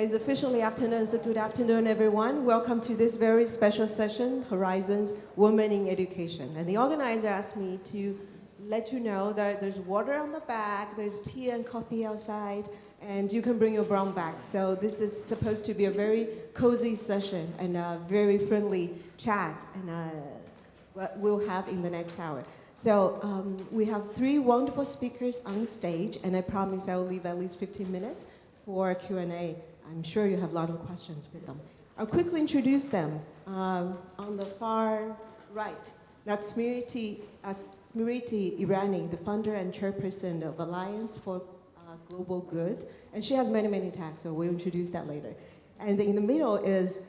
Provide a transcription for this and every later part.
it's officially afternoon, so good afternoon, everyone. Welcome to this very special session, Horizons Women in Education. And the organizer asked me to let you know that there's water on the back, there's tea and coffee outside, and you can bring your brown bags. So this is supposed to be a very cozy session and a very friendly chat, and what we'll have in the next hour. So we have three wonderful speakers on stage, and I promise I will leave at least 15 minutes for Q&A. I'm sure you have a lot of questions with them. I'll quickly introduce them. On the far right, that's Smriti Irani, the founder and chairperson of Alliance for Global Good. And she has many, many tags, so we'll introduce that later. And in the middle is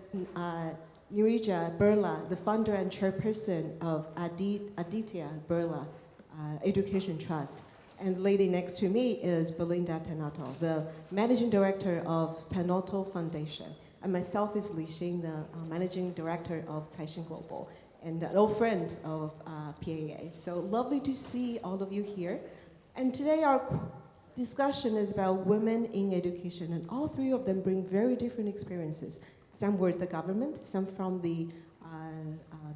Nirija Birla, the founder and chairperson of Aditya Birla Education Trust. And the lady next to me is Belinda Tanoto, the managing director of Tanoto Foundation. And myself is Li Xing, the managing director of Taishin Global, and an old friend of PAA. So lovely to see all of you here. And today our discussion is about women in education, and all three of them bring very different experiences. Some with the government, some from the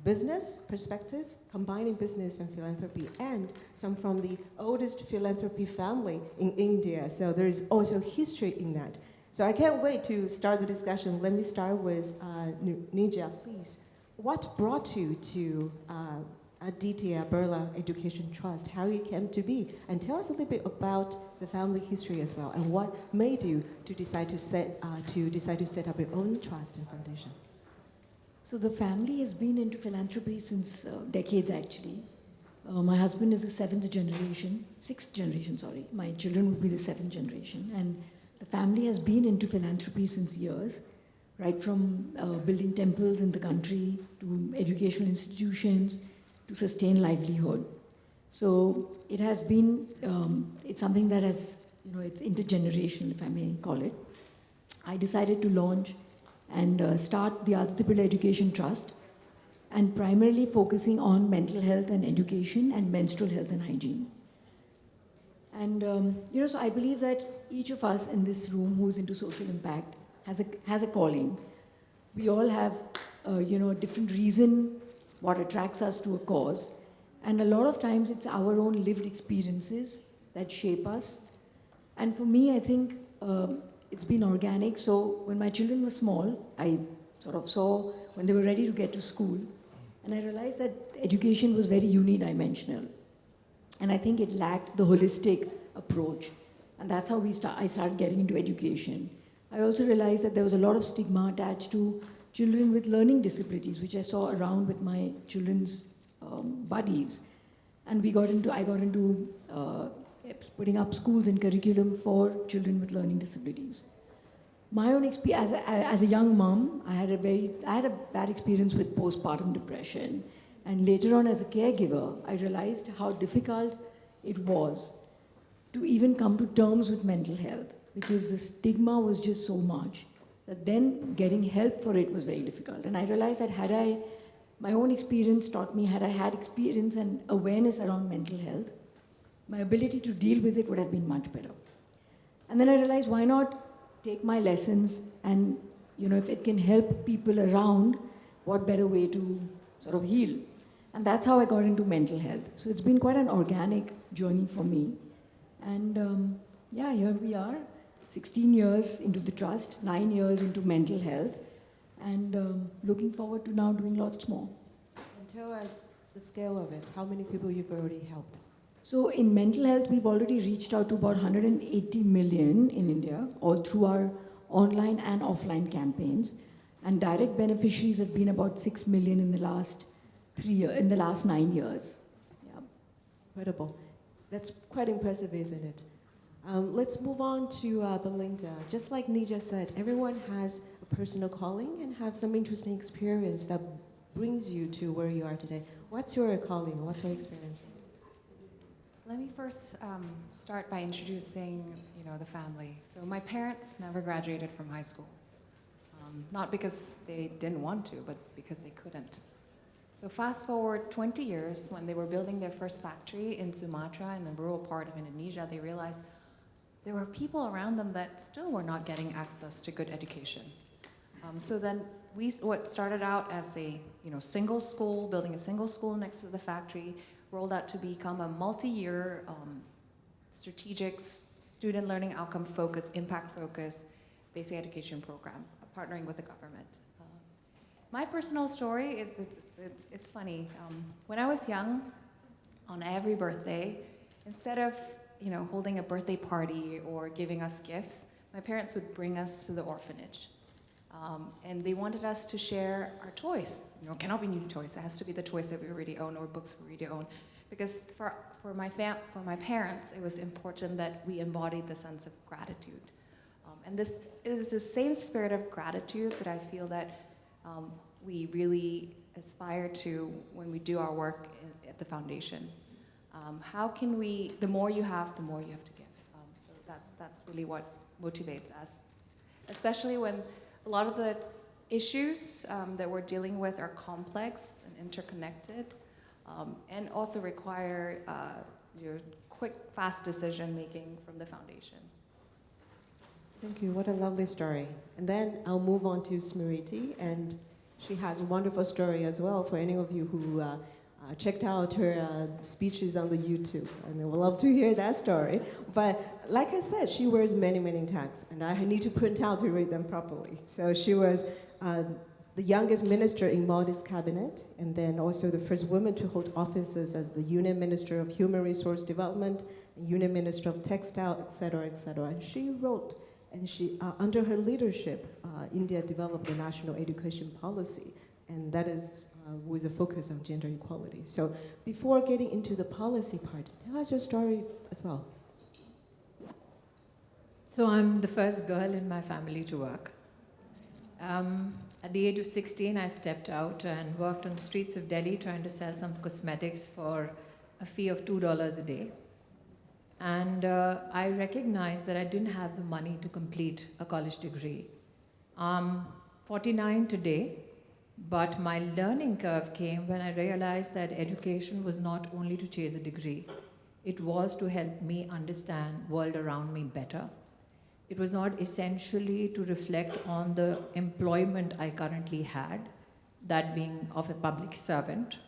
business perspective, combining business and philanthropy, and some from the oldest philanthropy family in India. So there is also history in that. So I can't wait to start the discussion. Let me start with Nija, please. What brought you to Aditya Birla Education Trust, how you came to be? And tell us a little bit about the family history as well, and what made you to decide to set up your own trust and foundation. So the family has been into philanthropy since decades, actually. My husband is the sixth generation, sorry. My children will be the seventh generation. And the family has been into philanthropy since years, right from building temples in the country to educational institutions to sustain livelihood. So it has been, it's something that has, it's intergenerational, if I may call it. I decided to launch and start the Aditya Birla Education Trust, and primarily focusing on mental health and education and menstrual health and hygiene. And so I believe that each of us in this room who's into social impact has a calling. We all have a different reason what attracts us to a cause, and a lot of times it's our own lived experiences that shape us. And for me, I think it's been organic. So when my children were small, I sort of saw when they were ready to get to school, and I realized that education was very unidimensional. And I think it lacked the holistic approach. And that's how I started getting into education. I also realized that there was a lot of stigma attached to children with learning disabilities, which I saw around with my children's buddies. And I got into putting up schools and curriculum for children with learning disabilities. My own experience as a young mom, I had a bad experience with postpartum depression, and later on as a caregiver, I realized how difficult it was to even come to terms with mental health, because the stigma was just so much that then getting help for it was very difficult. And I realized that my own experience taught me, had I had experience and awareness around mental health, my ability to deal with it would have been much better. And then I realized, why not take my lessons and, if it can help people around, what better way to sort of heal? And that's how I got into mental health. So it's been quite an organic journey for me. And here we are, 16 years into the trust, 9 years into mental health, and looking forward to now doing lots more. And tell us the scale of it, how many people you've already helped? So in mental health, we've already reached out to about 180 million in India, all through our online and offline campaigns. And direct beneficiaries have been about 6 million in the last 9 years. Yeah. Incredible. That's quite impressive, isn't it? Let's move on to Belinda. Just like Nija said, everyone has a personal calling and have some interesting experience that brings you to where you are today. What's your calling? What's your experience? Let me first start by introducing, the family. So my parents never graduated from high school. Not because they didn't want to, but because they couldn't. So fast forward 20 years, when they were building their first factory in Sumatra, in the rural part of Indonesia, they realized there were people around them that still were not getting access to good education. So then what started out as a single school, building a single school next to the factory, rolled out to become a multi-year strategic student learning outcome focused, impact focused basic education program, partnering with the government. My personal story, it's funny. When I was young, on every birthday, instead of holding a birthday party or giving us gifts, my parents would bring us to the orphanage. And they wanted us to share our toys. It cannot be new toys. It has to be the toys that we already own or books we already own. Because for my parents, it was important that we embodied the sense of gratitude. And this is the same spirit of gratitude that I feel that we really aspire to when we do our work at the foundation. How can we, the more you have, the more you have to give. So that's really what motivates us. Especially when a lot of the issues that we're dealing with are complex and interconnected, and also require your quick, fast decision making from the foundation. Thank you. What a lovely story. And then I'll move on to Smriti, and she has a wonderful story as well for any of you who checked out her speeches on the YouTube. And I would love to hear that story. But like I said, she wears many, many tags, and I need to print out to read them properly. So she was the youngest minister in Modi's cabinet, and then also the first woman to hold offices as the Union Minister of Human Resource Development, Union Minister of Textile, et cetera, et cetera. And she wrote, and under her leadership, India developed a national education policy, and that is with a focus on gender equality. So before getting into the policy part, tell us your story as well. So I'm the first girl in my family to work. At the age of 16, I stepped out and worked on the streets of Delhi trying to sell some cosmetics for a fee of $2 a day. And I recognized that I didn't have the money to complete a college degree. I'm 49 today, but my learning curve came when I realized that education was not only to chase a degree, it was to help me understand the world around me better. It was not essentially to reflect on the employment I currently had, that being of a public servant.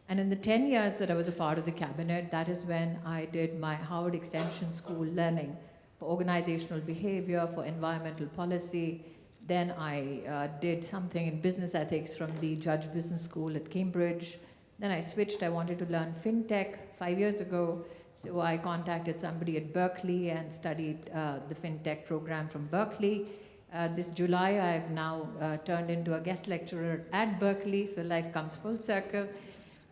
And in the 10 years that I was a part of the cabinet, that is when I did my Howard Extension School learning for organizational behavior, for environmental policy. Then I did something in business ethics from the Judge Business School at Cambridge. Then I switched. I wanted to learn fintech 5 years ago. So I contacted somebody at Berkeley and studied the fintech program from Berkeley. This July, I've now turned into a guest lecturer at Berkeley, so life comes full circle.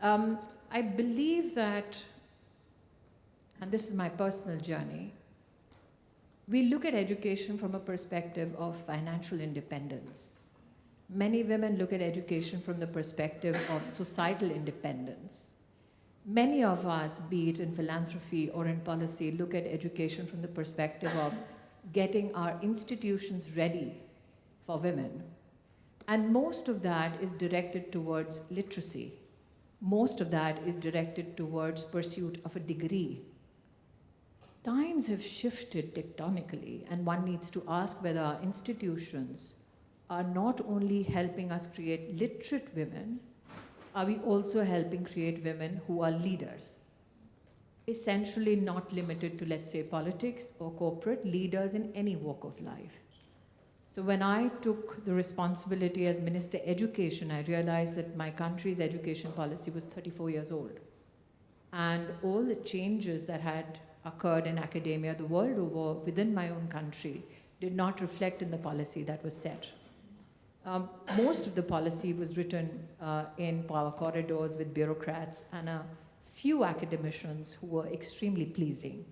I believe that, and this is my personal journey, we look at education from a perspective of financial independence. Many women look at education from the perspective of societal independence. Many of us, be it in philanthropy or in policy, look at education from the perspective of getting our institutions ready for women. And most of that is directed towards literacy. Most of that is directed towards pursuit of a degree. Times have shifted tectonically, and one needs to ask whether our institutions are not only helping us create literate women, are we also helping create women who are leaders? Essentially not limited to, let's say, politics or corporate, leaders in any walk of life. So when I took the responsibility as Minister Education, I realized that my country's education policy was 34 years old. And all the changes that had occurred in academia the world over within my own country did not reflect in the policy that was set. Most of the policy was written in power corridors with bureaucrats and a few academicians who were extremely pleasing.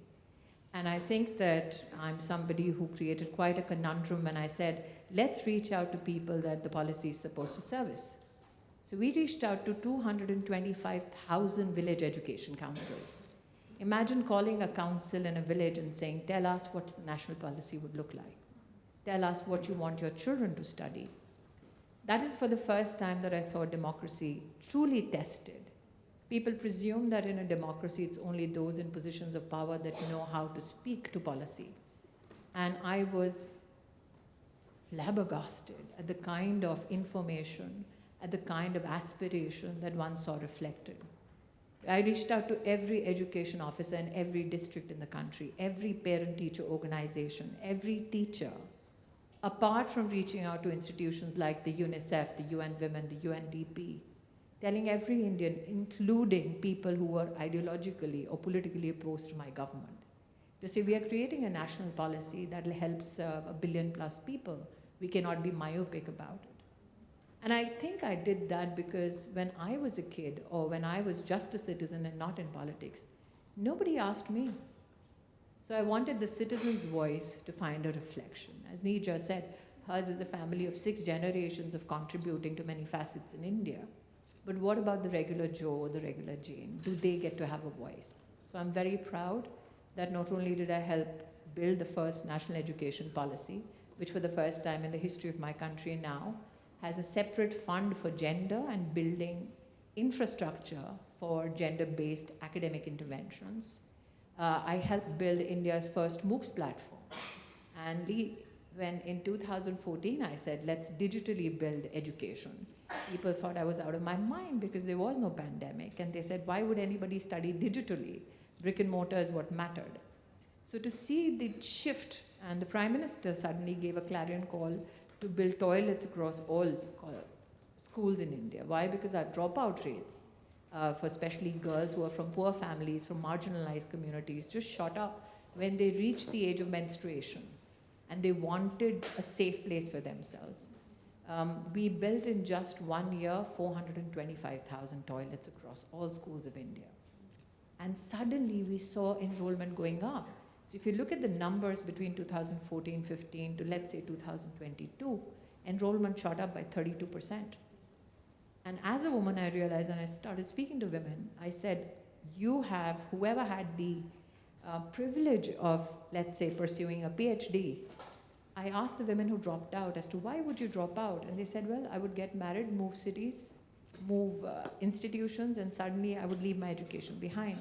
And I think that I'm somebody who created quite a conundrum when I said, let's reach out to people that the policy is supposed to service. So we reached out to 225,000 village education councils. Imagine calling a council in a village and saying, tell us what the national policy would look like. Tell us what you want your children to study. That is for the first time that I saw democracy truly tested. People presume that in a democracy, it's only those in positions of power that know how to speak to policy. And I was flabbergasted at the kind of information, at the kind of aspiration that one saw reflected. I reached out to every education officer in every district in the country, every parent-teacher organization, every teacher, apart from reaching out to institutions like the UNICEF, the UN Women, the UNDP, telling every Indian, including people who were ideologically or politically opposed to my government, to say we are creating a national policy that will help serve 1 billion plus people. We cannot be myopic about it. And I think I did that because when I was a kid, or when I was just a citizen and not in politics, nobody asked me. So I wanted the citizen's voice to find a reflection. As Neerja said, hers is a family of 6 generations of contributing to many facets in India. But what about the regular Joe or the regular Jane? Do they get to have a voice? So I'm very proud that not only did I help build the first national education policy, which for the first time in the history of my country now has a separate fund for gender and building infrastructure for gender-based academic interventions. I helped build India's first MOOCs platform. And when in 2014 I said, let's digitally build education, people thought I was out of my mind because there was no pandemic. And they said, why would anybody study digitally? Brick and mortar is what mattered. So to see the shift, and the Prime Minister suddenly gave a clarion call to build toilets across all schools in India. Why? Because our dropout rates for especially girls who are from poor families, from marginalized communities, just shot up when they reached the age of menstruation and they wanted a safe place for themselves. We built in just 1 year 425,000 toilets across all schools of India. And suddenly we saw enrollment going up. So if you look at the numbers between 2014-15 to let's say 2022, enrollment shot up by 32%. And as a woman, I realized, and I started speaking to women, I said, whoever had the privilege of, let's say, pursuing a PhD, I asked the women who dropped out as to why would you drop out? And they said, well, I would get married, move cities, move institutions, and suddenly I would leave my education behind.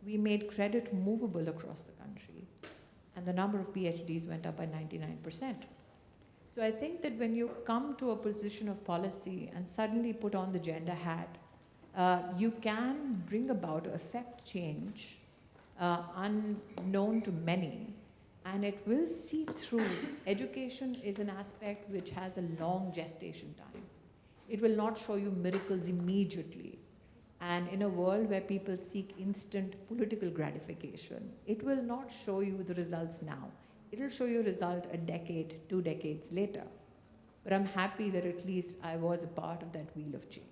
We made credit movable across the country, and the number of PhDs went up by 99%. So I think that when you come to a position of policy and suddenly put on the gender hat, you can bring about or affect change unknown to many, and it will see through. Education is an aspect which has a long gestation time. It will not show you miracles immediately. And in a world where people seek instant political gratification, it will not show you the results now. It will show you a result a decade, 2 decades later. But I'm happy that at least I was a part of that wheel of change.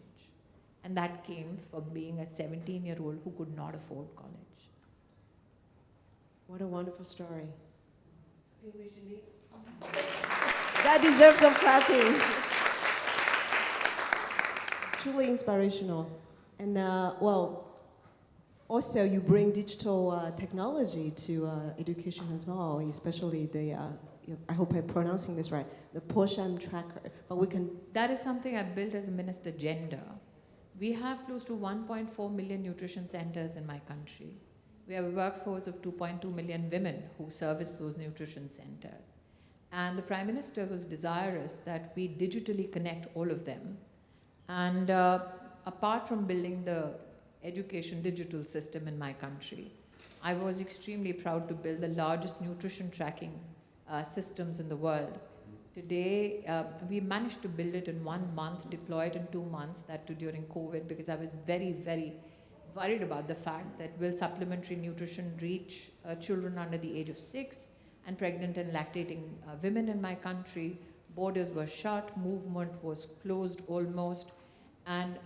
And that came from being a 17-year-old who could not afford college. What a wonderful story. I think we should need... That deserves some clapping. Truly inspirational. And also you bring digital technology to education as well, especially the, I hope I'm pronouncing this right, the Posham tracker. But we can... That is something I built as a minister, gender. We have close to 1.4 million nutrition centers in my country. We have a workforce of 2.2 million women who service those nutrition centers. And the Prime Minister was desirous that we digitally connect all of them. And apart from building the education digital system in my country, I was extremely proud to build the largest nutrition tracking systems in the world. Today, we managed to build it in 1 month, deploy it in 2 months, that too during COVID, because I was very, very worried about the fact that will supplementary nutrition reach children under the age of 6 and pregnant and lactating women in my country. Borders were shut, movement was closed almost, and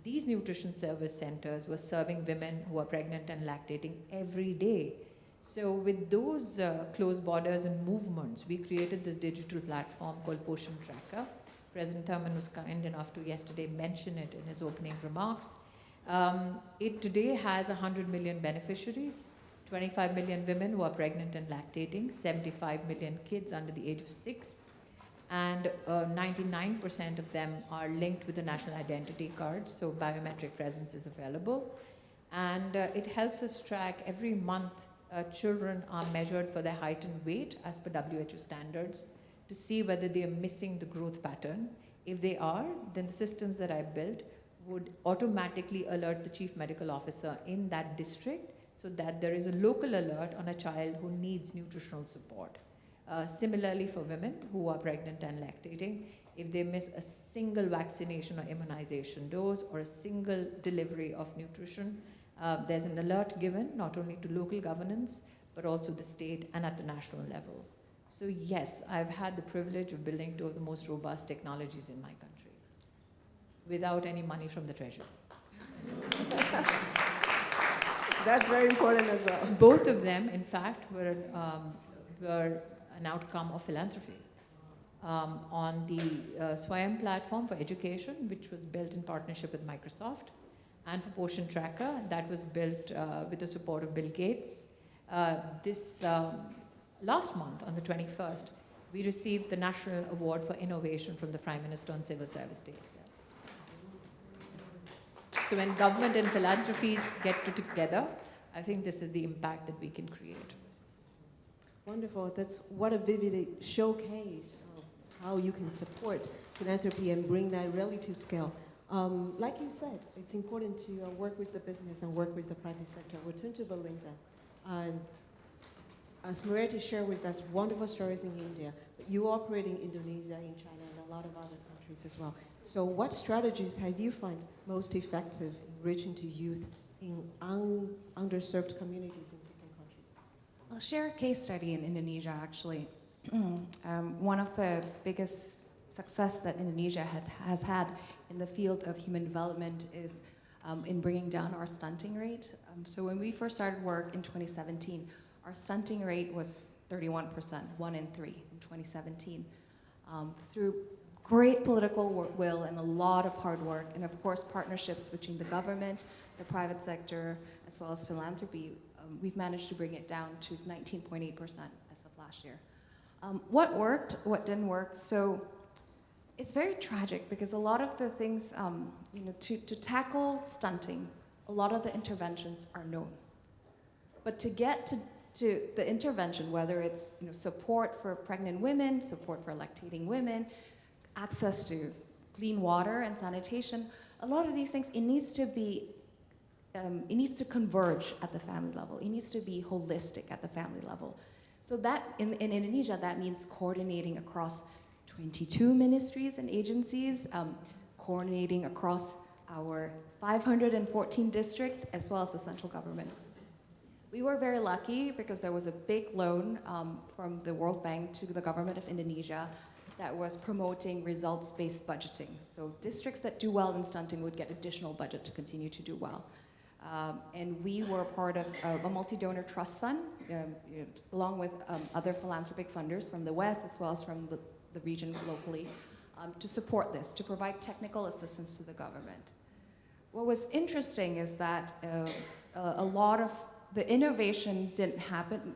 these nutrition service centers were serving women who are pregnant and lactating every day. So with those closed borders and movements, we created this digital platform called Posham Tracker. President Thurman was kind enough to yesterday mention it in his opening remarks. It today has 100 million beneficiaries, 25 million women who are pregnant and lactating, 75 million kids under the age of 6, and 99% of them are linked with the national identity card, so biometric presence is available. And it helps us track every month children are measured for their height and weight as per WHO standards to see whether they are missing the growth pattern. If they are, then the systems that I built would automatically alert the chief medical officer in that district so that there is a local alert on a child who needs nutritional support. Similarly, for women who are pregnant and lactating, if they miss a single vaccination or immunization dose or a single delivery of nutrition, there's an alert given not only to local governance but also the state and at the national level. So yes, I've had the privilege of building two of the most robust technologies in my country without any money from the treasury. That's very important as well. Both of them, in fact, were an outcome of philanthropy. On the Swayam platform for education, which was built in partnership with Microsoft, and for Portion Tracker, that was built with the support of Bill Gates. This last month, on the 21st, we received the National Award for Innovation from the Prime Minister on Civil Service Days. So when government and philanthropies get together, I think this is the impact that we can create. Wonderful. That's what a vivid showcase of how you can support philanthropy and bring that really to scale. Like you said, it's important to work with the business and work with the private sector. We'll turn to Belinda. As Marietta shared with us wonderful stories in India, but you operate in Indonesia, in China, and a lot of other countries as well. So what strategies have you found most effective in reaching to youth in underserved communities in different countries? I'll share a case study in Indonesia, actually. One of the biggest success that Indonesia has had in the field of human development is in bringing down our stunting rate. So when we first started work in 2017, our stunting rate was 31%, 1 in 3 in 2017. Through great political will and a lot of hard work, and of course partnerships between the government, the private sector, as well as philanthropy, we've managed to bring it down to 19.8% as of last year. What worked, what didn't work? So it's very tragic because a lot of the things, to tackle stunting, a lot of the interventions are known. But to get to the intervention, whether it's support for pregnant women, support for lactating women, access to clean water and sanitation, a lot of these things, it needs to converge at the family level. It needs to be holistic at the family level. So that, in Indonesia, that means coordinating across 22 ministries and agencies, coordinating across our 514 districts, as well as the central government. We were very lucky because there was a big loan from the World Bank to the government of Indonesia that was promoting results-based budgeting. So districts that do well in stunting would get additional budget to continue to do well. And we were part of a multi-donor trust fund, along with other philanthropic funders from the West as well as from the region locally, to support this, to provide technical assistance to the government. What was interesting is that a lot of the innovation didn't happen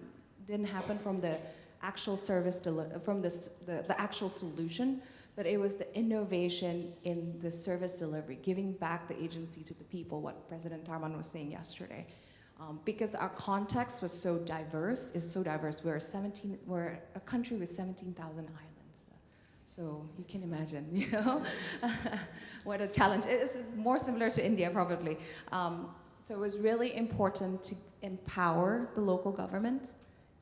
from the actual service, from the actual solution, but it was the innovation in the service delivery, giving back the agency to the people, what President Tarman was saying yesterday. Because our context was so diverse, we're a country with 17,000 islands. So you can imagine, what a challenge. It is more similar to India, probably. So it was really important to empower the local government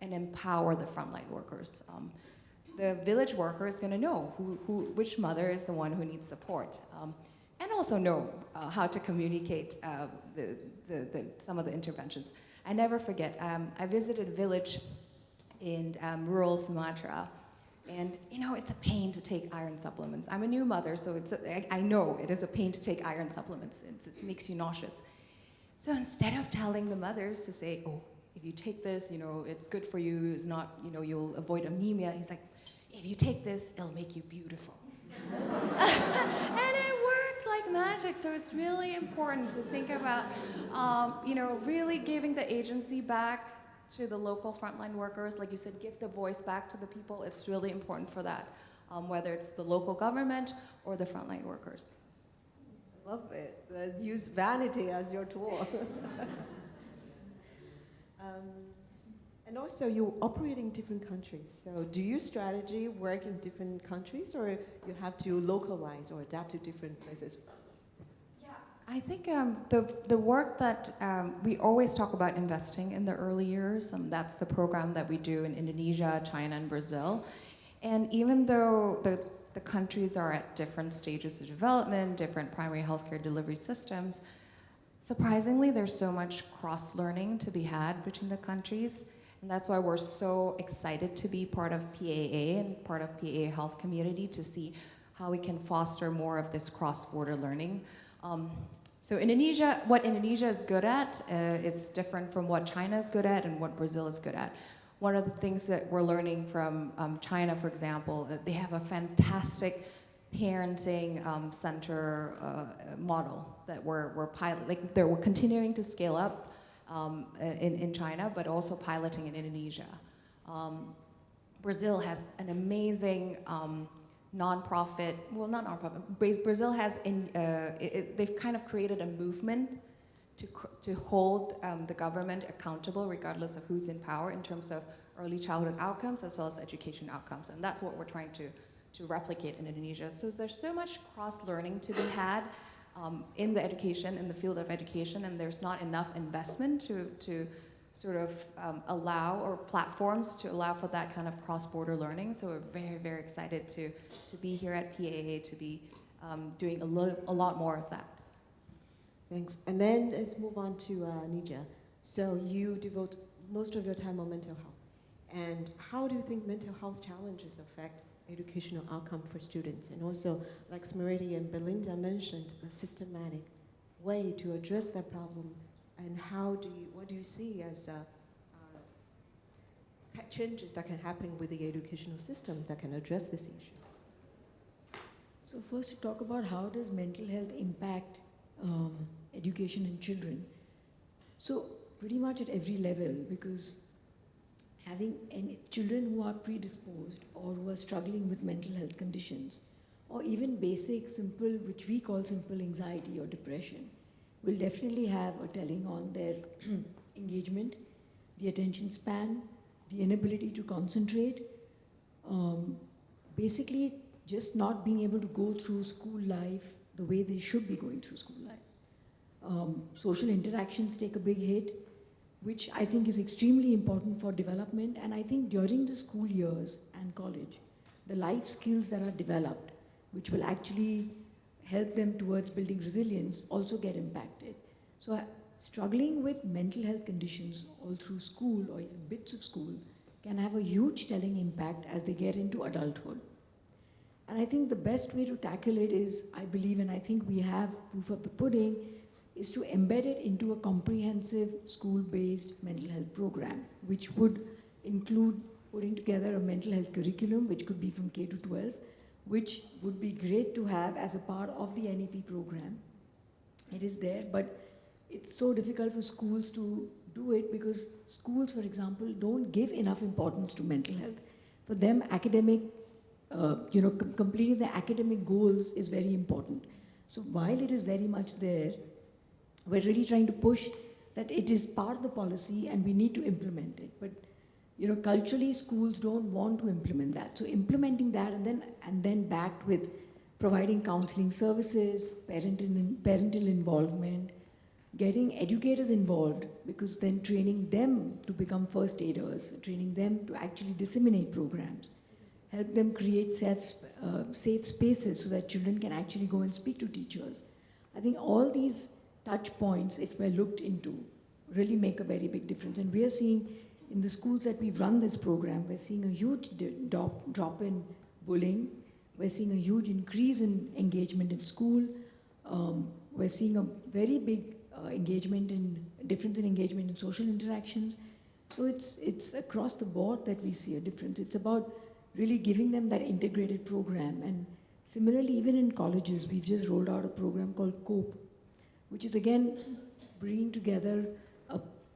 and empower the frontline workers. The village worker is going to know which mother is the one who needs support, and also know how to communicate some of the interventions. I never forget, I visited a village in rural Sumatra, and it's a pain to take iron supplements. I'm a new mother, so I know it is a pain to take iron supplements. It makes you nauseous. So instead of telling the mothers to say, oh, if you take this, it's good for you, it's not, you'll avoid anemia, he's like, if you take this, it'll make you beautiful. And it worked like magic. So it's really important to think about, really giving the agency back to the local frontline workers. Like you said, give the voice back to the people. It's really important for that, whether it's the local government or the frontline workers. I love it. Use vanity as your tool. And also, you operate in different countries. So, do your strategy work in different countries, or you have to localize or adapt to different places? I think the work that we always talk about investing in the early years, that's the program that we do in Indonesia, China, and Brazil. And even though the countries are at different stages of development, different primary healthcare delivery systems, surprisingly, there's so much cross-learning to be had between the countries. And that's why we're so excited to be part of PAA and part of PAA Health Community to see how we can foster more of this cross-border learning. So Indonesia, what Indonesia is good at, it's different from what China is good at and what Brazil is good at. One of the things that we're learning from China, for example, they have a fantastic parenting center model that we're continuing to scale up in China, but also piloting in Indonesia. Brazil has an amazing nonprofit, well, not nonprofit, Brazil has, they've kind of created a movement to hold the government accountable regardless of who's in power in terms of early childhood outcomes as well as education outcomes. And that's what we're trying to replicate in Indonesia. So there's so much cross-learning to be had in the education, in the field of education, and there's not enough investment to sort of allow, or platforms to allow for that kind of cross-border learning. So we're very, very excited to be here at PAA, to be doing a lot more of that. Thanks. And then let's move on to Nija. So you devote most of your time on mental health. And how do you think mental health challenges affect educational outcome for students? And also, like Smriti and Belinda mentioned, a systematic way to address that problem. And what do you see as changes that can happen with the educational system that can address this issue? So first, to talk about how does mental health impact education in children. So pretty much at every level, because having children who are predisposed or who are struggling with mental health conditions, or even basic, simple, which we call simple anxiety or depression, will definitely have a telling on their engagement, the attention span, the inability to concentrate, basically just not being able to go through school life the way they should be going through school life. Social interactions take a big hit, which I think is extremely important for development. And I think during the school years and college, the life skills that are developed, which will actually help them towards building resilience, also get impacted. So struggling with mental health conditions all through school or even bits of school can have a huge telling impact as they get into adulthood. And I think the best way to tackle it is, I believe, and I think we have proof of the pudding, is to embed it into a comprehensive school-based mental health program, which would include putting together a mental health curriculum, which could be from K to 12, which would be great to have as a part of the NEP program. It is there, but it's so difficult for schools to do it because schools, for example, don't give enough importance to mental health. For them, academic, completing the academic goals is very important. So while it is very much there, we're really trying to push that it is part of the policy and we need to implement it. But culturally, schools don't want to implement that. So implementing that and then backed with providing counseling services, parental involvement, getting educators involved, because then training them to become first aiders, training them to actually disseminate programs, help them create safe spaces so that children can actually go and speak to teachers. I think all these touch points, if we're looked into, really make a very big difference. And we are seeing in the schools that we've run this program, we're seeing a huge drop in bullying. We're seeing a huge increase in engagement in school. We're seeing a very big difference in engagement in social interactions. So it's across the board that we see a difference. It's about really giving them that integrated program. And similarly, even in colleges, we've just rolled out a program called COPE, which is again bringing together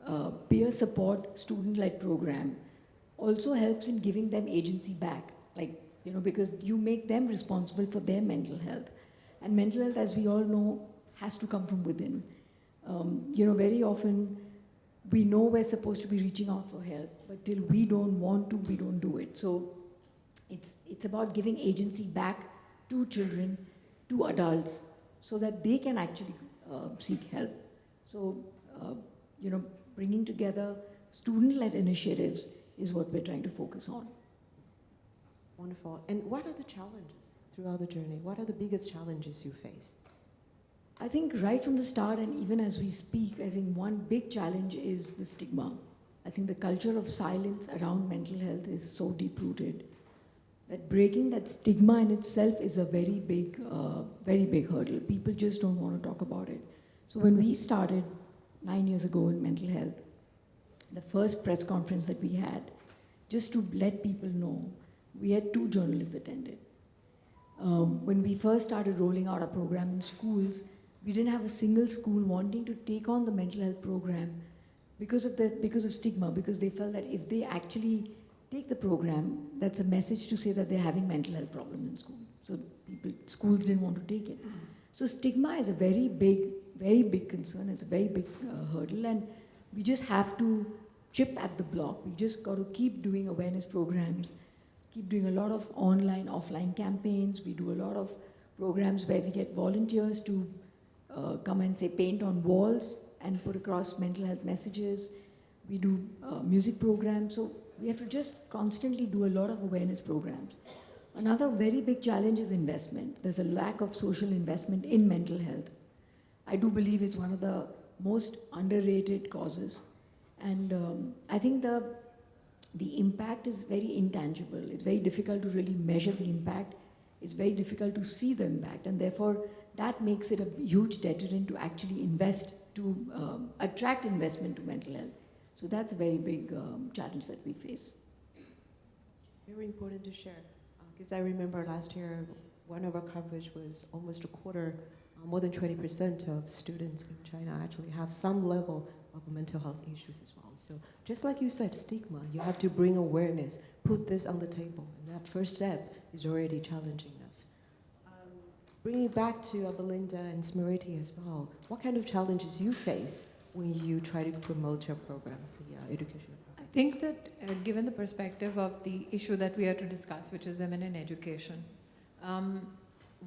a peer support student-led program. Also helps in giving them agency back, because you make them responsible for their mental health. And mental health, as we all know, has to come from within. Very often we know we're supposed to be reaching out for help, but till we don't want to, we don't do it. So it's about giving agency back to children, to adults, so that they can actually seek help. So, bringing together student-led initiatives is what we're trying to focus on. Wonderful. And what are the challenges throughout the journey? What are the biggest challenges you face? I think right from the start, and even as we speak, I think one big challenge is the stigma. I think the culture of silence around mental health is so deep-rooted that breaking that stigma in itself is a very big hurdle. People just don't want to talk about it. So when we started 9 years ago in mental health, the first press conference that we had, just to let people know, we had 2 journalists attended. When we first started rolling out our program in schools, we didn't have a single school wanting to take on the mental health program because of stigma, because they felt that if they actually take the program, that's a message to say that they're having mental health problems in school. So schools didn't want to take it. So stigma is a very big concern. It's a very big hurdle, and we just have to chip at the block. We just got to keep doing awareness programs, keep doing a lot of online, offline campaigns. We do a lot of programs where we get volunteers to come and say paint on walls and put across mental health messages. We do music programs. So we have to just constantly do a lot of awareness programs. Another very big challenge is investment. There's a lack of social investment in mental health. I do believe it's one of the most underrated causes. And I think the impact is very intangible. It's very difficult to really measure the impact. It's very difficult to see the impact. And therefore, that makes it a huge deterrent to actually invest, to attract investment to mental health. So that's a very big challenge that we face. Very important to share. Because I remember last year, one of our coverage was almost a quarter, more than 20% of students in China actually have some level of mental health issues as well. So just like you said, stigma, you have to bring awareness, put this on the table. And that first step is already challenging enough. Bringing it back to Belinda and Smriti as well, what kind of challenges you face when you try to promote your program, the educational program? I think that given the perspective of the issue that we are to discuss, which is women in education,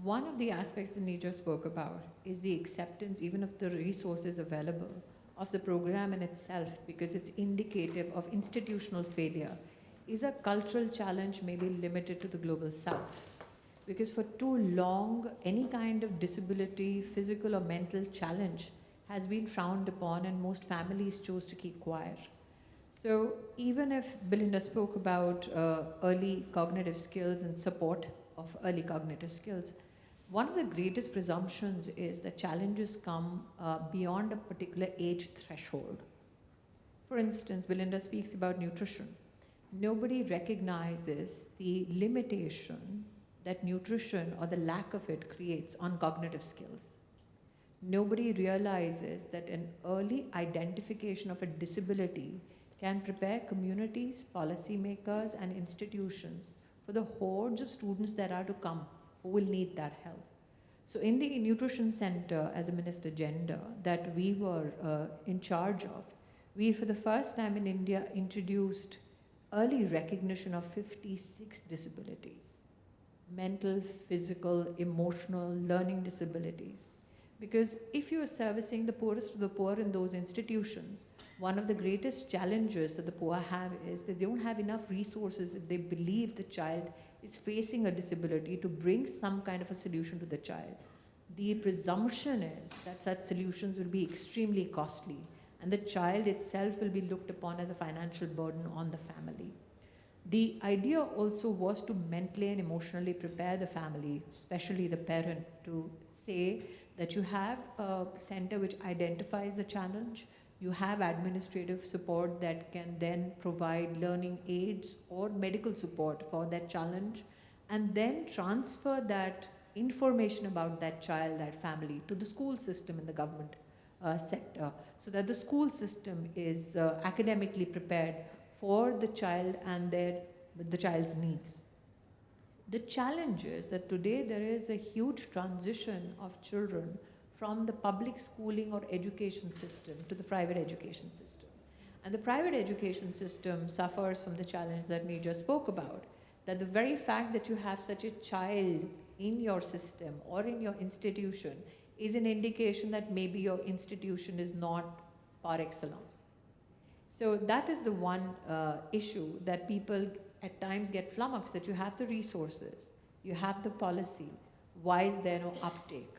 one of the aspects that Nija spoke about is the acceptance even of the resources available of the program in itself, because it's indicative of institutional failure, is a cultural challenge maybe limited to the global south. Because for too long, any kind of disability, physical or mental challenge has been frowned upon, and most families chose to keep quiet. So even if Belinda spoke about early cognitive skills and support of early cognitive skills, one of the greatest presumptions is that challenges come beyond a particular age threshold. For instance, Belinda speaks about nutrition. Nobody recognizes the limitation that nutrition or the lack of it creates on cognitive skills. Nobody realizes that an early identification of a disability can prepare communities, policymakers, and institutions for the hordes of students that are to come who will need that help. So in the Nutrition Center as a Minister Gender that we were in charge of, we for the first time in India introduced early recognition of 56 disabilities: mental, physical, emotional, learning disabilities. Because if you are servicing the poorest of the poor in those institutions, one of the greatest challenges that the poor have is that they don't have enough resources if they believe the child is facing a disability to bring some kind of a solution to the child. The presumption is that such solutions will be extremely costly, and the child itself will be looked upon as a financial burden on the family. The idea also was to mentally and emotionally prepare the family, especially the parent, to say that you have a center which identifies the challenge, you have administrative support that can then provide learning aids or medical support for that challenge, and then transfer that information about that child, that family, to the school system in the government sector, so that the school system is academically prepared for the child and the child's needs. The challenge is that today there is a huge transition of children from the public schooling or education system to the private education system. And the private education system suffers from the challenge that Neerja spoke about, that the very fact that you have such a child in your system or in your institution is an indication that maybe your institution is not par excellence. So that is the one issue that people at times get flummoxed, that you have the resources, you have the policy, why is there no uptake?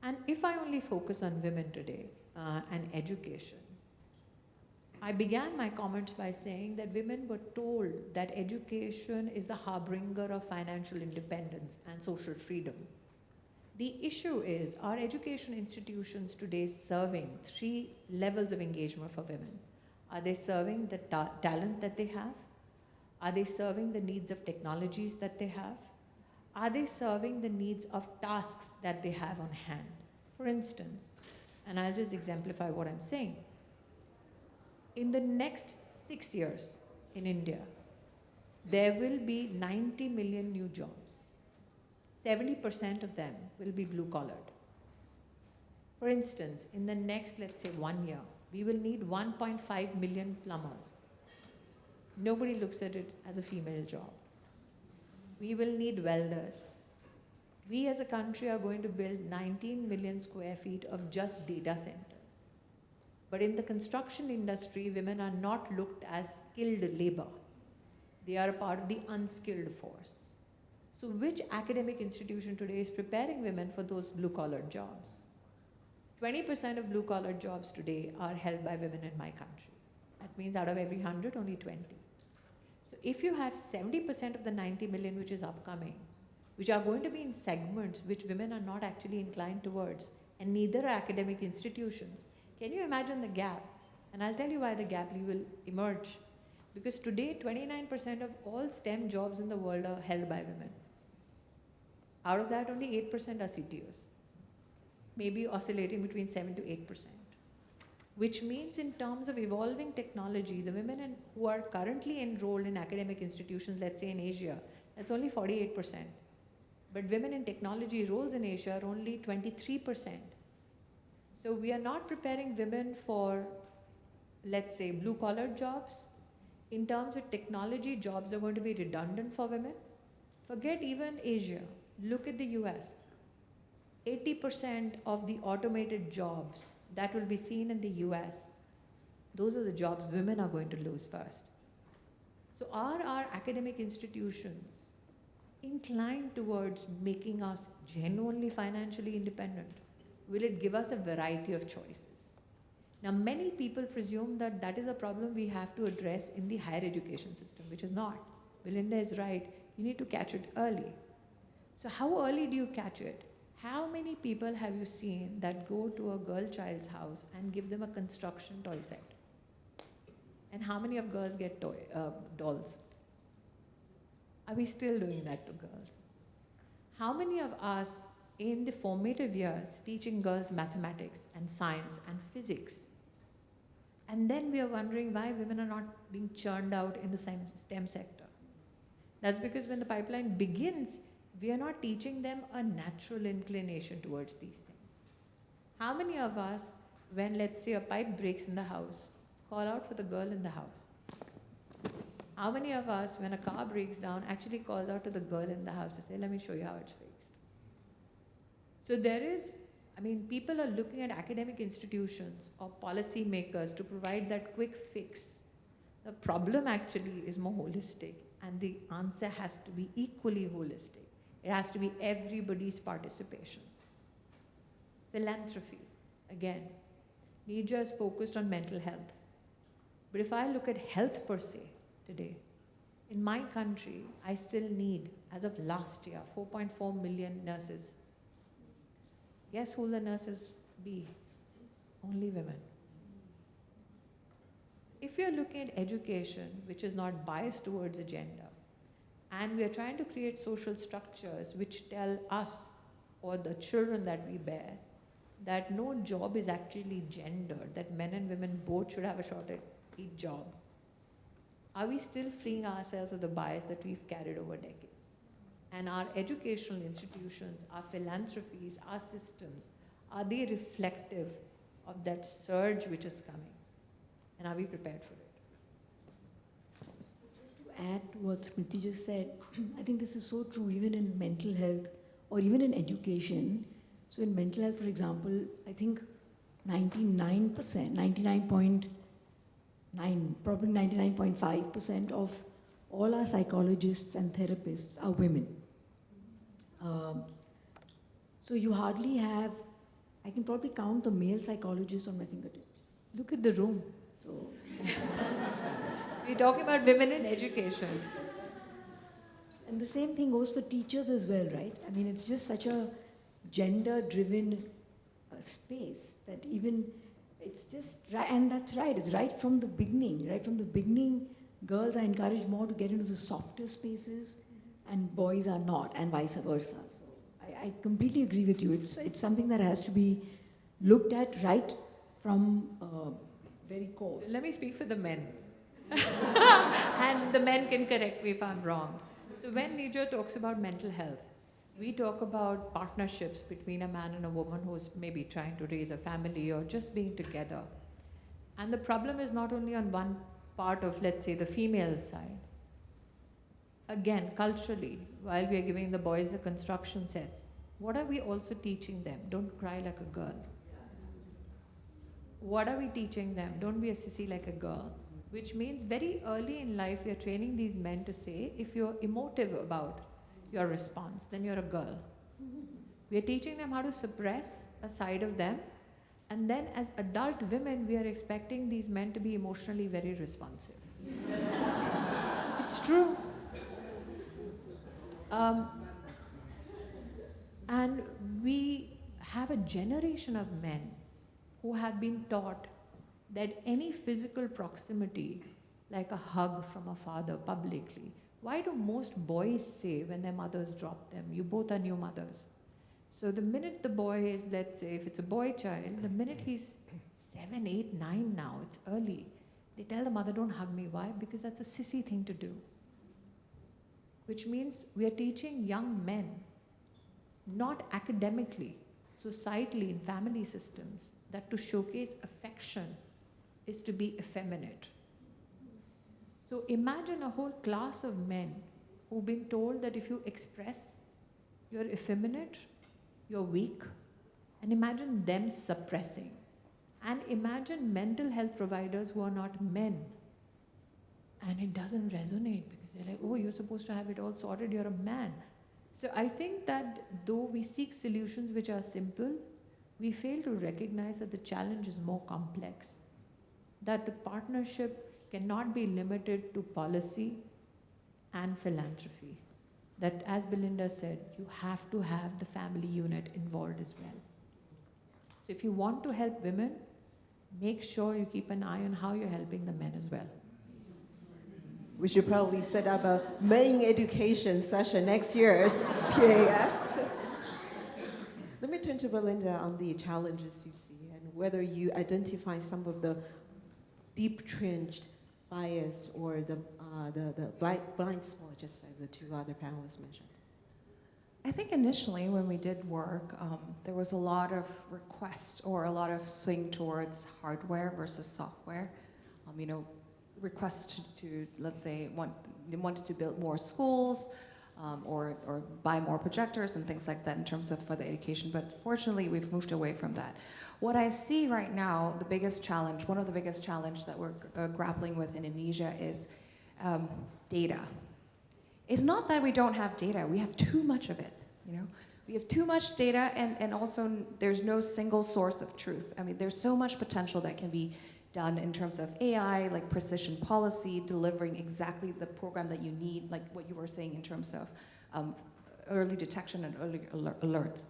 And if I only focus on women today and education, I began my comments by saying that women were told that education is the harbinger of financial independence and social freedom. The issue is, are education institutions today serving 3 levels of engagement for women? Are they serving the talent that they have? Are they serving the needs of technologies that they have? Are they serving the needs of tasks that they have on hand? For instance, and I'll just exemplify what I'm saying. In the next 6 years in India, there will be 90 million new jobs. 70% of them will be blue-collared. For instance, in the next, let's say, 1 year, we will need 1.5 million plumbers. Nobody looks at it as a female job. We will need welders. We as a country are going to build 19 million square feet of just data centers. But in the construction industry, women are not looked as skilled labor. They are a part of the unskilled force. So which academic institution today is preparing women for those blue-collar jobs? 20% of blue-collar jobs today are held by women in my country. That means out of every 100, only 20. So if you have 70% of the 90 million which is upcoming, which are going to be in segments which women are not actually inclined towards, and neither are academic institutions, can you imagine the gap? And I'll tell you why the gap will emerge. Because today, 29% of all STEM jobs in the world are held by women. Out of that, only 8% are CTOs, maybe oscillating between 7 to 8%. Which means in terms of evolving technology, the women who are currently enrolled in academic institutions, let's say in Asia, that's only 48%. But women in technology roles in Asia are only 23%. So we are not preparing women for, let's say, blue-collar jobs. In terms of technology, jobs are going to be redundant for women. Forget even Asia. Look at the US. 80% of the automated jobs that will be seen in the US, those are the jobs women are going to lose first. So are our academic institutions inclined towards making us genuinely financially independent? Will it give us a variety of choices? Now, many people presume that that is a problem we have to address in the higher education system, which is not. Belinda is right. You need to catch it early. So how early do you catch it? How many people have you seen that go to a girl child's house and give them a construction toy set? And how many of girls get dolls? Are we still doing that to girls? How many of us in the formative years teaching girls mathematics and science and physics? And then we are wondering why women are not being churned out in the STEM sector. That's because when the pipeline begins, we are not teaching them a natural inclination towards these things. How many of us, when let's say a pipe breaks in the house, call out for the girl in the house? How many of us, when a car breaks down, actually calls out to the girl in the house to say, let me show you how it's fixed? So there is, people are looking at academic institutions or policy makers to provide that quick fix. The problem actually is more holistic, and the answer has to be equally holistic. It has to be everybody's participation. Philanthropy, again, Neerja is focused on mental health. But if I look at health per se today, in my country, I still need, as of last year, 4.4 million nurses. Guess who the nurses be? Only women. If you're looking at education, which is not biased towards a gender, and we are trying to create social structures which tell us or the children that we bear that no job is actually gendered, that men and women both should have a shot at each job, are we still freeing ourselves of the bias that we've carried over decades? And our educational institutions, our philanthropies, our systems, are they reflective of that surge which is coming? And are we prepared for it? Just to add to what Smriti just said, I think this is so true even in mental health or even in education. So in mental health, for example, I think 99.9, probably 99.5% of all our psychologists and therapists are women. So you hardly have, I can probably count the male psychologists on my fingertips. Look at the room. So We're talking about women in education. and the same thing goes for teachers as well, right? I mean, it's just such a gender-driven space that even it's just right, and that's right. It's right from the beginning. Right from the beginning, girls are encouraged more to get into the softer spaces, and boys are not, and vice versa. So I completely agree with you. It's something that has to be looked at right from very core. Let me speak for the men. And the men can correct me if I'm wrong. So when Nija talks about mental health, we talk about partnerships between a man and a woman who's maybe trying to raise a family or just being together. And the problem is not only on one part of, let's say, the female side. Again, culturally, while we are giving the boys the construction sets, what are we also teaching them? Don't cry like a girl. What are we teaching them? Don't be a sissy like a girl. Which means very early in life, we are training these men to say, if you're emotive about your response, then you're a girl. We are teaching them how to suppress a side of them. And then as adult women, we are expecting these men to be emotionally very responsive. It's true. And we have a generation of men who have been taught that any physical proximity, like a hug from a father publicly, why do most boys say when their mothers drop them, you both are new mothers? So the minute the boy is, let's say, if it's a boy child, the minute he's 7, 8, 9 now, it's early, they tell the mother, don't hug me. Why? Because that's a sissy thing to do. Which means we are teaching young men, not academically, societally in family systems, that to showcase affection is to be effeminate. So imagine a whole class of men who've been told that if you express you're effeminate, you're weak, and imagine them suppressing. And imagine mental health providers who are not men. And it doesn't resonate because they're like, oh, you're supposed to have it all sorted, you're a man. So I think that though we seek solutions which are simple, we fail to recognize that the challenge is more complex. That the partnership cannot be limited to policy and philanthropy. That, as Belinda said, you have to have the family unit involved as well. So if you want to help women, make sure you keep an eye on how you're helping the men as well. We should probably set up a men education session next year's PAS. Let me turn to Belinda on the challenges you see and whether you identify some of the deep-trenched bias or the blind spot, just like the two other panelists mentioned. I think initially when we did work, there was a lot of request or a lot of swing towards hardware versus software. Requests to let's say, they wanted to build more schools or buy more projectors and things like that in terms of for the education. But fortunately, we've moved away from that. What I see right now, the biggest challenge, one of the biggest challenge that we're grappling with in Indonesia is data. It's not that we don't have data, we have too much of it, We have too much data and also there's no single source of truth. I mean, there's so much potential that can be done in terms of AI, like precision policy, delivering exactly the program that you need, like what you were saying in terms of early detection and early alerts.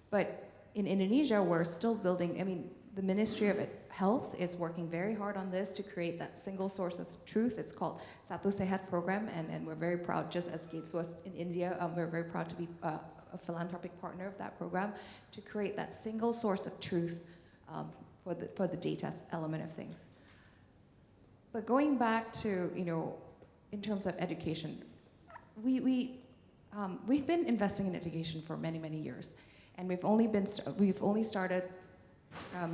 But in Indonesia, we're still building, the Ministry of Health is working very hard on this to create that single source of truth. It's called Satu Sehat program, and we're very proud, just as Gates was in India, we're very proud to be a philanthropic partner of that program, to create that single source of truth for the data element of things. But going back to, in terms of education, we've been investing in education for many, many years. And we've only started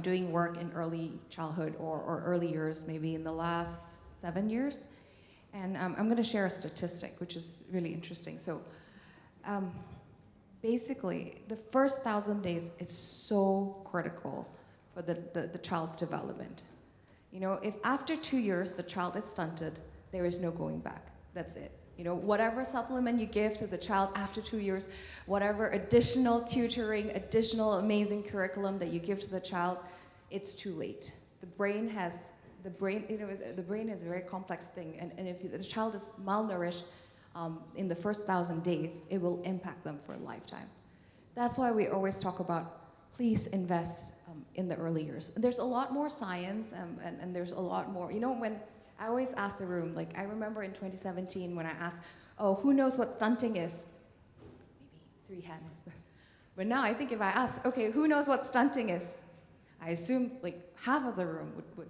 doing work in early childhood or early years, maybe in the last 7 years. And I'm going to share a statistic, which is really interesting. So basically, the first 1,000 days is so critical for the child's development. You know, if after 2 years the child is stunted, there is no going back. That's it. You know, whatever supplement you give to the child after 2 years, whatever additional tutoring, additional amazing curriculum that you give to the child, it's too late. The brain, you know, the brain is a very complex thing, and if the child is malnourished in the first 1,000 days, it will impact them for a lifetime. That's why we always talk about, please invest in the early years. There's a lot more science, and there's a lot more, you know, when I always ask the room, like I remember in 2017 when I asked, oh, who knows what stunting is? Maybe 3 hands. But now I think if I ask, okay, who knows what stunting is? I assume like half of the room would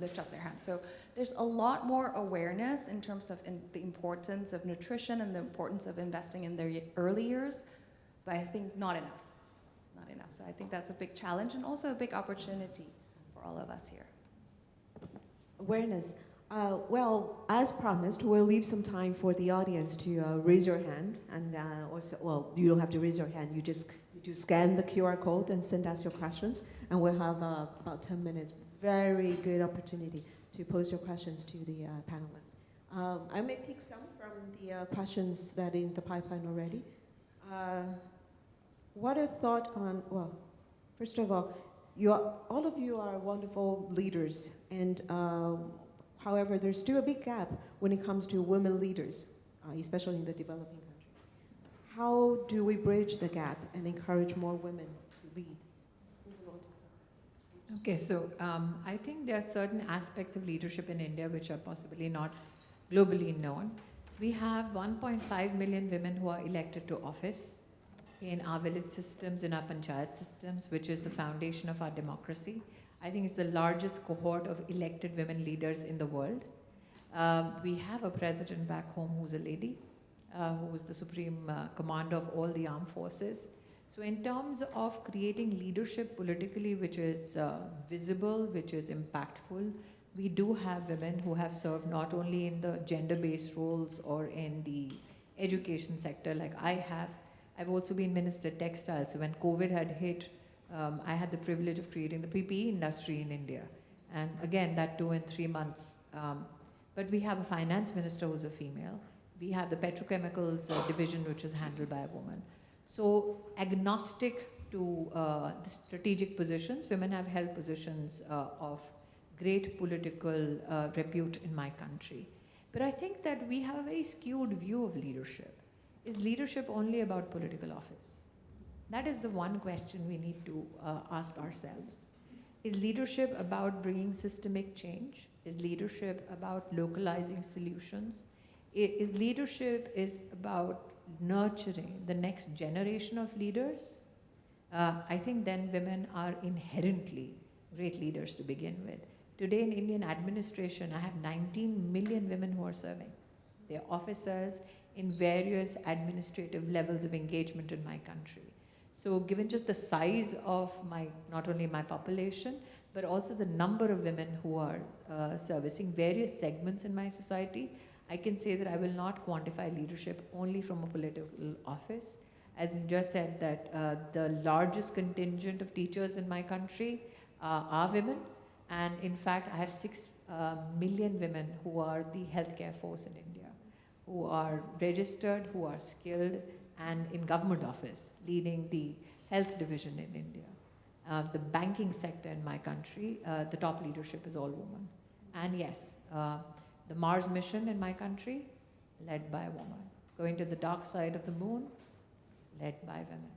lift up their hand. So there's a lot more awareness in terms of the importance of nutrition and the importance of investing in their early years, but I think not enough. Not enough. So I think that's a big challenge and also a big opportunity for all of us here. Awareness. Well, as promised, we'll leave some time for the audience to raise your hand, and also, well, you don't have to raise your hand. You just scan the QR code and send us your questions, and we'll have about 10 minutes. Very good opportunity to pose your questions to the panelists. I may pick some from the questions that are in the pipeline already. What a thought on, well, first of all, all of you are wonderful leaders, and however, there's still a big gap when it comes to women leaders, especially in the developing countries. How do we bridge the gap and encourage more women to lead? Okay, so I think there are certain aspects of leadership in India which are possibly not globally known. We have 1.5 million women who are elected to office in our village systems, in our panchayat systems, which is the foundation of our democracy. I think it's the largest cohort of elected women leaders in the world. We have a president back home who's a lady, who is the supreme commander of all the armed forces. So in terms of creating leadership politically, which is visible, which is impactful, we do have women who have served not only in the gender-based roles or in the education sector like I have. I've also been Minister Textiles. So when COVID had hit, I had the privilege of creating the PPE industry in India. And again, that too in 3 months. But we have a finance minister who's a female. We have the petrochemicals division, which is handled by a woman. So agnostic to the strategic positions, women have held positions of great political repute in my country. But I think that we have a very skewed view of leadership. Is leadership only about political office? That is the one question we need to ask ourselves. Is leadership about bringing systemic change? Is leadership about localizing solutions? Is leadership about nurturing the next generation of leaders? I think then women are inherently great leaders to begin with. Today in Indian administration, I have 19 million women who are serving. They are officers in various administrative levels of engagement in my country. So given just the size of not only my population, but also the number of women who are servicing various segments in my society, I can say that I will not quantify leadership only from a political office. As you just said that the largest contingent of teachers in my country are women. And in fact, I have 6 million women who are the healthcare force in India, who are registered, who are skilled, and in government office, leading the health division in India. The banking sector in my country, the top leadership is all women. And yes, the Mars mission in my country, led by a woman. Going to the dark side of the moon, led by women.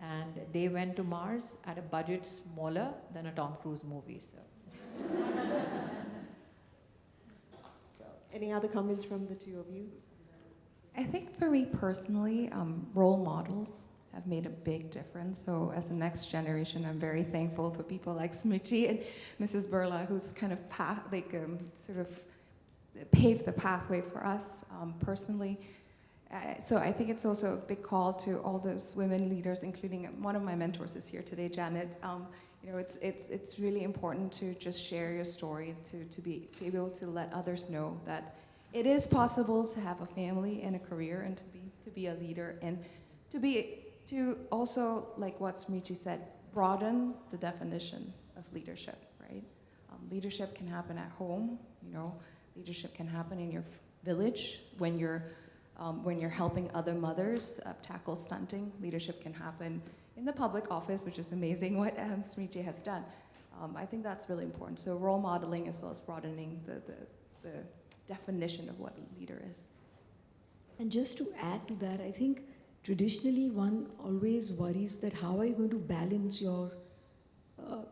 And they went to Mars at a budget smaller than a Tom Cruise movie. So. Any other comments from the two of you? I think for me personally, role models have made a big difference. So as the next generation, I'm very thankful for people like Smriti and Mrs. Birla, who's kind of sort of paved the pathway for us personally. So I think it's also a big call to all those women leaders, including one of my mentors is here today, Janet. It's really important to just share your story, to be able to let others know that it is possible to have a family and a career and to be a leader, and to also, like what Smriti said, broaden the definition of leadership, right? Leadership can happen at home, leadership can happen in your village when you're helping other mothers tackle stunting. Leadership can happen in the public office, which is amazing what Smriti has done. I think that's really important. So role modeling as well as broadening the definition of what a leader is. And just to add to that, I think traditionally one always worries that how are you going to balance your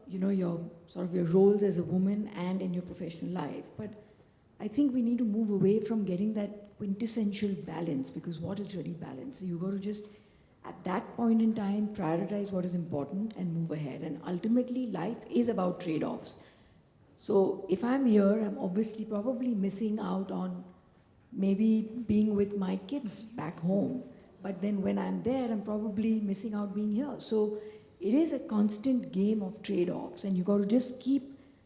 your roles as a woman and in your professional life. But I think we need to move away from getting that quintessential balance, because what is really balance? You got to just, at that point in time, prioritize what is important and move ahead. And ultimately, life is about trade-offs. So if I'm here, I'm obviously probably missing out on maybe being with my kids back home. But then when I'm there, I'm probably missing out being here. So it is a constant game of trade-offs, and you got to just keep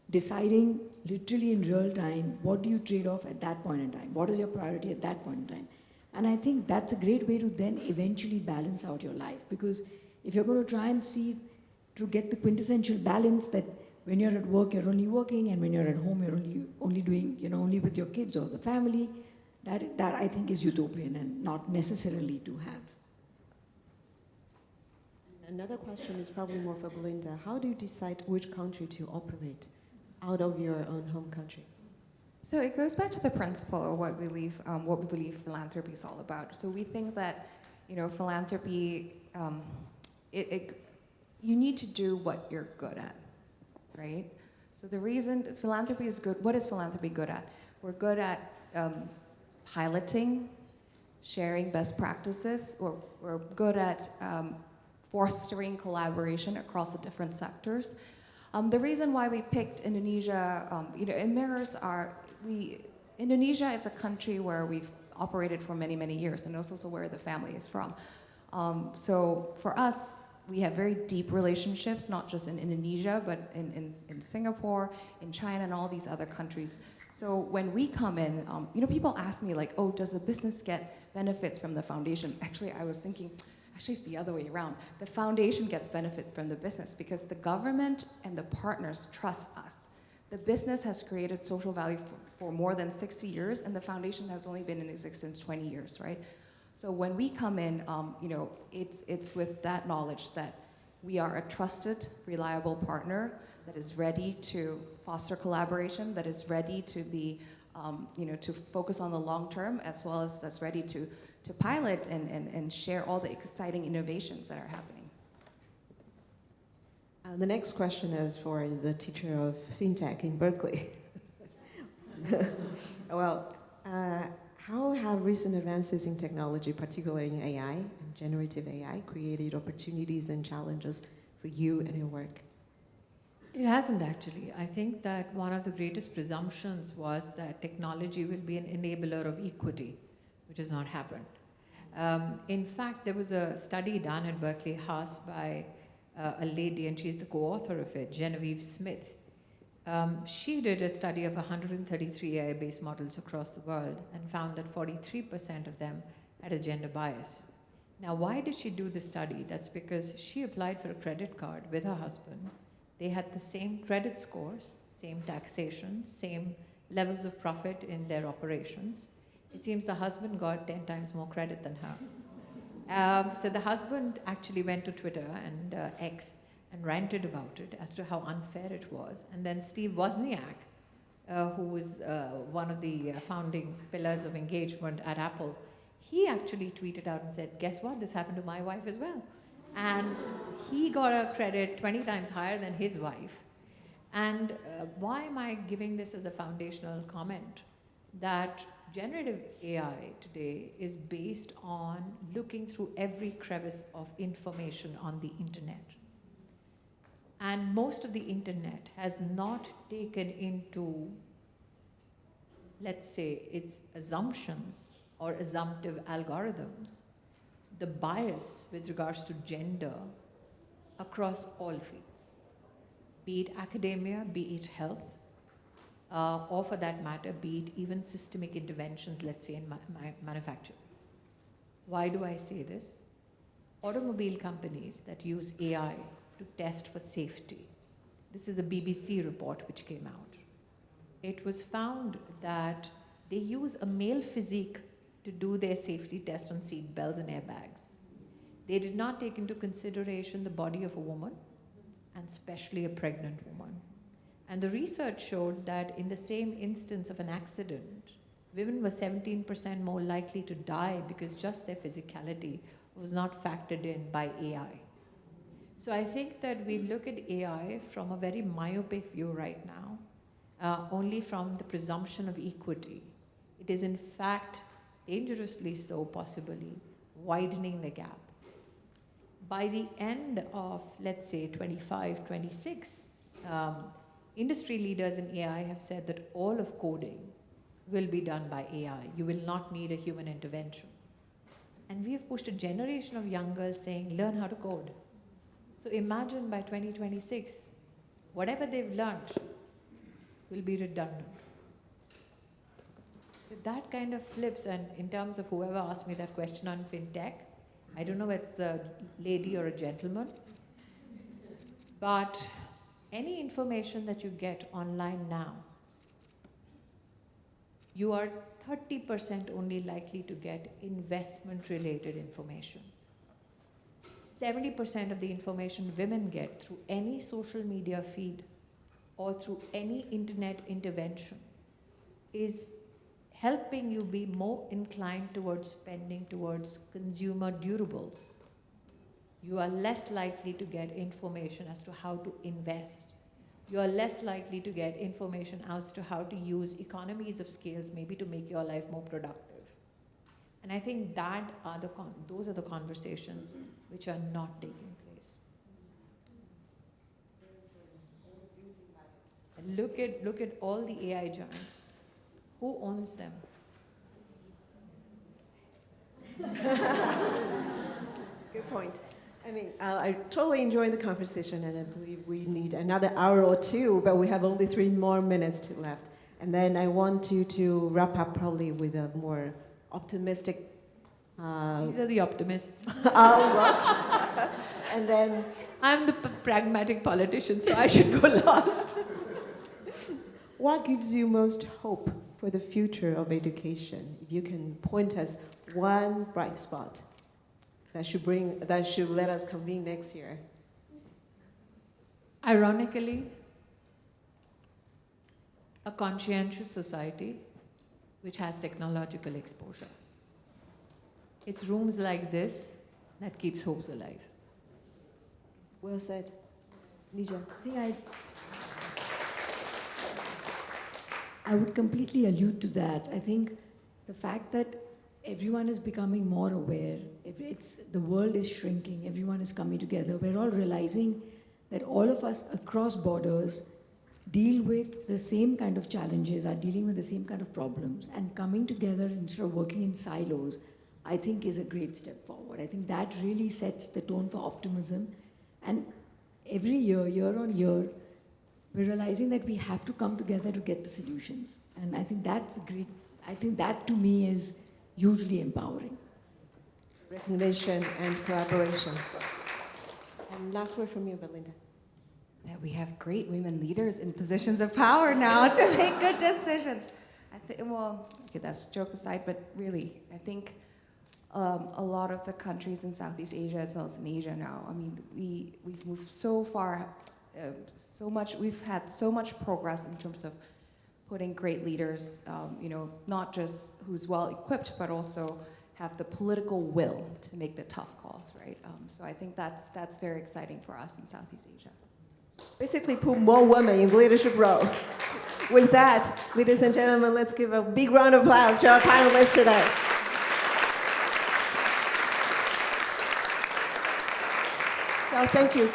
deciding literally in real time, what do you trade off at that point in time? What is your priority at that point in time? And I think that's a great way to then eventually balance out your life, because if you're going to try and see to get the quintessential balance that when you're at work, you're only working, and when you're at home, you're only doing, only with your kids or the family, that I think is utopian and not necessarily to have. Another question is probably more for Belinda. How do you decide which country to operate out of your own home country? So it goes back to the principle of what we believe philanthropy is all about. So we think that, philanthropy, you need to do what you're good at, right? So the reason philanthropy is good, what is philanthropy good at? We're good at piloting, sharing best practices. We're good at fostering collaboration across the different sectors. The reason why we picked Indonesia, it mirrors Indonesia is a country where we've operated for many, many years, and it's also where the family is from. So for us, we have very deep relationships, not just in Indonesia, but in Singapore, in China, and all these other countries. So when we come in, people ask me like, oh, does the business get benefits from the foundation? Actually, I was thinking, it's the other way around. The foundation gets benefits from the business because the government and the partners trust us. The business has created social value for more than 60 years, and the foundation has only been in existence 20 years, right? So when we come in, it's with that knowledge that we are a trusted, reliable partner that is ready to foster collaboration, that is ready to be, to focus on the long term, as well as that's ready to pilot and share all the exciting innovations that are happening. The next question is for the teacher of FinTech in Berkeley. Well, how have recent advances in technology, particularly in AI and generative AI, created opportunities and challenges for you and your work? It hasn't actually. I think that one of the greatest presumptions was that technology will be an enabler of equity, which has not happened. In fact, there was a study done at Berkeley House by a lady, and she's the co-author of it, Genevieve Smith. She did a study of 133 AI-based models across the world and found that 43% of them had a gender bias. Now, why did she do the study? That's because she applied for a credit card with her husband. They had the same credit scores, same taxation, same levels of profit in their operations. It seems the husband got 10 times more credit than her. So the husband actually went to Twitter and X and ranted about it as to how unfair it was. And then Steve Wozniak, who was one of the founding pillars of engagement at Apple, he actually tweeted out and said, guess what, this happened to my wife as well. And he got a credit 20 times higher than his wife. And why am I giving this as a foundational comment? That generative AI today is based on looking through every crevice of information on the internet. And most of the internet has not taken into, let's say, its assumptions or assumptive algorithms, the bias with regards to gender across all fields, be it academia, be it health, or for that matter, be it even systemic interventions, let's say in manufacturing. Why do I say this? Automobile companies that use AI to test for safety. This is a BBC report which came out. It was found that they use a male physique to do their safety test on seat belts and airbags. They did not take into consideration the body of a woman, and especially a pregnant woman. And the research showed that in the same instance of an accident, women were 17% more likely to die because just their physicality was not factored in by AI. So I think that we look at AI from a very myopic view right now, only from the presumption of equity. It is in fact, dangerously so possibly, widening the gap. By the end of, let's say, 25, 26, industry leaders in AI have said that all of coding will be done by AI. You will not need a human intervention. And we have pushed a generation of young girls saying, learn how to code. So imagine by 2026, whatever they've learned will be redundant. So that kind of flips, and in terms of whoever asked me that question on fintech, I don't know if it's a lady or a gentleman, but any information that you get online now, you are 30% only likely to get investment-related information. 70% of the information women get through any social media feed or through any internet intervention is helping you be more inclined towards spending towards consumer durables. You are less likely to get information as to how to invest. You are less likely to get information as to how to use economies of scales, maybe to make your life more productive. And I think that are those are the conversations which are not taking place. And look at all the AI giants. Who owns them? Good point. I mean, I totally enjoyed the conversation, and I believe we need another hour or two, but we have only 3 more minutes left. And then I want you to wrap up probably with a more optimistic. These are the optimists. Outlook. And then I'm the pragmatic politician, so I should go last. what gives you most hope for the future of education? If you can point us one bright spot that should let us convene next year. Ironically, a conscientious society which has technological exposure. It's rooms like this that keeps hopes alive. Well said. Nija. I think I would completely allude to that. I think the fact that everyone is becoming more aware, the world is shrinking, everyone is coming together, we're all realizing that all of us across borders deal with the same kind of challenges, are dealing with the same kind of problems, and coming together instead of working in silos, I think is a great step forward. I think that really sets the tone for optimism. And every year, year on year, we're realizing that we have to come together to get the solutions. And I think that's great. I think that to me is hugely empowering. Recognition and collaboration. And last word from you, Belinda. That we have great women leaders in positions of power now to make good decisions. That's a joke aside, but really, I think a lot of the countries in Southeast Asia as well as in Asia now, I mean, we've moved so far, we've had so much progress in terms of putting great leaders, not just who's well equipped, but also have the political will to make the tough calls, right? So I think that's very exciting for us in Southeast Asia. Basically, put more women in leadership role. With that, ladies and gentlemen, let's give a big round of applause to our panelists today. So thank you.